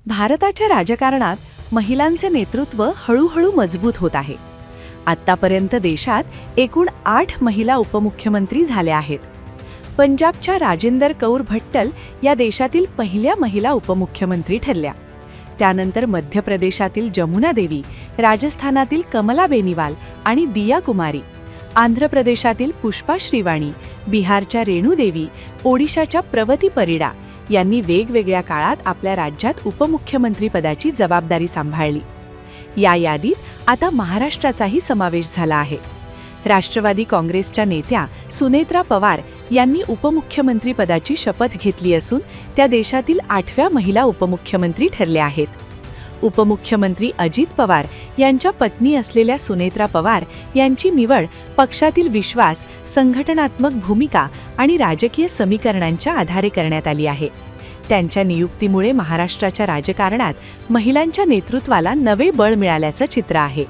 भारताच्या राजकारणात महिलांचे नेतृत्व हळूहळू मजबूत होत आहे. आत्तापर्यंत देशात एकूण 8 महिला उपमुख्यमंत्री झाल्या आहेत. पंजाबच्या राजिंदर कौर भट्टल या देशातील पहिल्या महिला उपमुख्यमंत्री ठरल्या. त्यानंतर मध्य प्रदेशातील जमुना देवी, राजस्थानातील कमला बेनीवाल आणि दिया कुमारी, आंध्र प्रदेशातील पुष्पा श्रीवाणी, बिहारच्या रेणू देवी, ओडिशाच्या प्रवती परिडा यांनी वेगवेगळ्या काळात आपल्या राज्यात उपमुख्यमंत्रीपदाची जबाबदारी सांभाळली. या यादीत आता महाराष्ट्राचाही समावेश झाला आहे. राष्ट्रवादी काँग्रेसच्या नेत्या सुनेत्रा पवार यांनी उपमुख्यमंत्रीपदाची शपथ घेतली असून त्या देशातील 8व्या महिला उपमुख्यमंत्री ठरल्या आहेत. उपमुख्यमंत्री अजित पवार यांच्या पत्नी असलेल्या सुनेत्रा पवार यांची निवड पक्षातील विश्वास, संघटनात्मक भूमिका आणि राजकीय समीकरणांच्या आधारे करण्यात आली आहे. त्यांच्या नियुक्तीमुळे महाराष्ट्राच्या राजकारणात महिलांच्या नेतृत्वाला नवे बळ मिळाल्याचं चित्र आहे.